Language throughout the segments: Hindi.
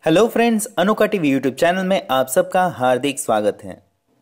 हेलो फ्रेंड्स, अनोखा टीवी यूट्यूब चैनल में आप सबका हार्दिक स्वागत है।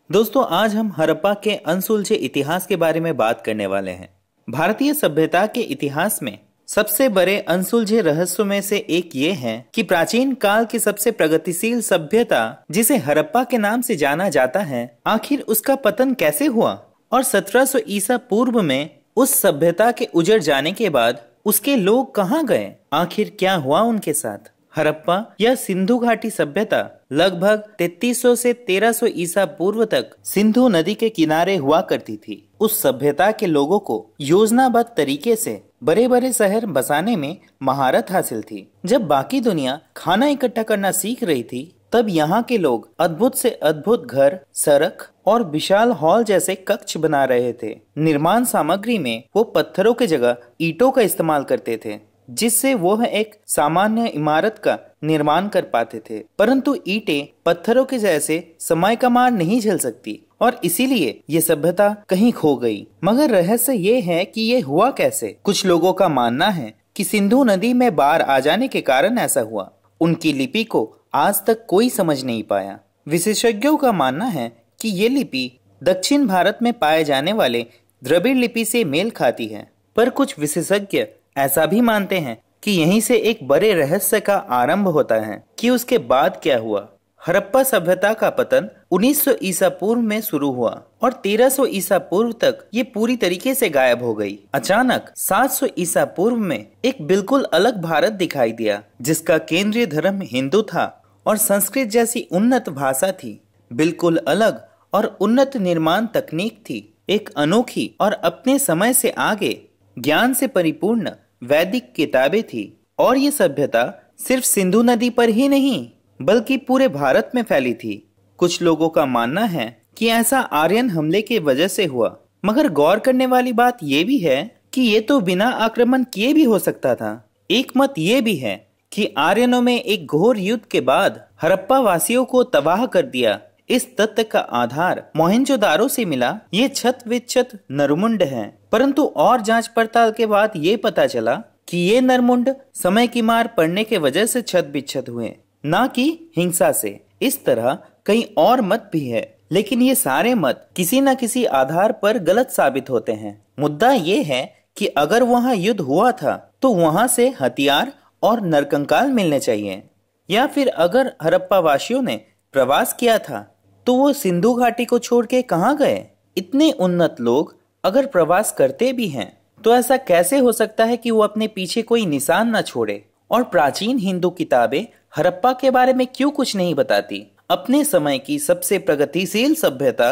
दोस्तों, आज हम हड़प्पा के अनसुलझे इतिहास के बारे में बात करने वाले हैं। भारतीय सभ्यता के इतिहास में सबसे बड़े अनसुलझे रहस्यों में से एक ये है कि प्राचीन काल की सबसे प्रगतिशील सभ्यता, जिसे हड़प्पा के नाम से जाना जाता है, आखिर उसका पतन कैसे हुआ और 1700 ईसा पूर्व में उस सभ्यता के उजड़ जाने के बाद उसके लोग कहाँ गए, आखिर क्या हुआ उनके साथ। हड़प्पा या सिंधु घाटी सभ्यता लगभग 3300 से 1300 ईसा पूर्व तक सिंधु नदी के किनारे हुआ करती थी। उस सभ्यता के लोगों को योजनाबद्ध तरीके से बड़े बड़े शहर बसाने में महारत हासिल थी। जब बाकी दुनिया खाना इकट्ठा करना सीख रही थी, तब यहाँ के लोग अद्भुत से अद्भुत घर, सड़क और विशाल हॉल जैसे कक्ष बना रहे थे। निर्माण सामग्री में वो पत्थरों की जगह ईंटों का इस्तेमाल करते थे, जिससे वह एक सामान्य इमारत का निर्माण कर पाते थे। परंतु ईंटें पत्थरों के जैसे समय का मार नहीं झेल सकती और इसीलिए ये सभ्यता कहीं खो गई। मगर रहस्य ये है कि ये हुआ कैसे। कुछ लोगों का मानना है कि सिंधु नदी में बाढ़ आ जाने के कारण ऐसा हुआ। उनकी लिपि को आज तक कोई समझ नहीं पाया। विशेषज्ञों का मानना है कि ये लिपि दक्षिण भारत में पाए जाने वाले द्रविड़ लिपि से मेल खाती है, पर कुछ विशेषज्ञ ऐसा भी मानते हैं कि यहीं से एक बड़े रहस्य का आरंभ होता है कि उसके बाद क्या हुआ। हड़प्पा सभ्यता का पतन 1900 ईसा पूर्व में शुरू हुआ और 1300 ईसा पूर्व तक ये पूरी तरीके से गायब हो गई। अचानक 700 ईसा पूर्व में एक बिल्कुल अलग भारत दिखाई दिया, जिसका केंद्रीय धर्म हिंदू था और संस्कृत जैसी उन्नत भाषा थी। बिल्कुल अलग और उन्नत निर्माण तकनीक थी। एक अनोखी और अपने समय से आगे ज्ञान से परिपूर्ण वैदिक किताबें थी। और ये सभ्यता सिर्फ सिंधु नदी पर ही नहीं बल्कि पूरे भारत में फैली थी। कुछ लोगों का मानना है कि ऐसा आर्यन हमले के वजह से हुआ, मगर गौर करने वाली बात ये भी है कि ये तो बिना आक्रमण किए भी हो सकता था। एक मत ये भी है कि आर्यनों में एक घोर युद्ध के बाद हड़प्पा वासियों को तबाह कर दिया। इस तथ्य का आधार मोहनजोदारो से मिला। ये छत विच्छत नरमुंड है, परंतु और जांच पड़ताल के बाद ये पता चला कि ये नरमुंड समय की मार पड़ने के वजह से छत विच्छत हुए, ना कि हिंसा से। इस तरह कई और मत भी है, लेकिन ये सारे मत किसी न किसी आधार पर गलत साबित होते हैं। मुद्दा ये है कि अगर वहाँ युद्ध हुआ था तो वहाँ से हथियार और नरकंकाल मिलने चाहिए, या फिर अगर हड़प्पा वासियों ने प्रवास किया था तो वो सिंधु घाटी को छोड़ के कहाँ गए। इतने उन्नत लोग अगर प्रवास करते भी हैं तो ऐसा कैसे हो सकता है कि वो अपने पीछे कोई निशान न छोड़े। और प्राचीन हिंदू किताबें हड़प्पा के बारे में क्यों कुछ नहीं बताती। अपने समय की सबसे प्रगतिशील सभ्यता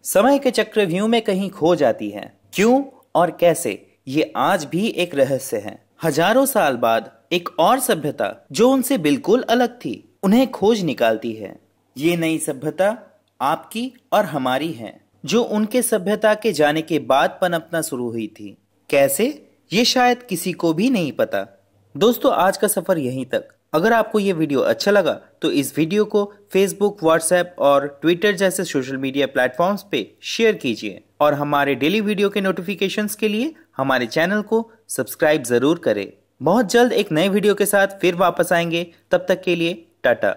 समय के चक्रव्यूह में कहीं खो जाती है। क्यों और कैसे, ये आज भी एक रहस्य है। हजारों साल बाद एक और सभ्यता जो उनसे बिल्कुल अलग थी, उन्हें खोज निकालती है। ये नई सभ्यता आपकी और हमारी है, जो उनके सभ्यता के जाने के बाद पनपना शुरू हुई थी। कैसे, ये शायद किसी को भी नहीं पता। दोस्तों, आज का सफर यहीं तक। अगर आपको ये वीडियो अच्छा लगा तो इस वीडियो को फेसबुक, व्हाट्सएप और ट्विटर जैसे सोशल मीडिया प्लेटफॉर्म्स पे शेयर कीजिए और हमारे डेली वीडियो के नोटिफिकेशंस के लिए हमारे चैनल को सब्सक्राइब जरूर करें। बहुत जल्द एक नए वीडियो के साथ फिर वापस आएंगे। तब तक के लिए टाटा।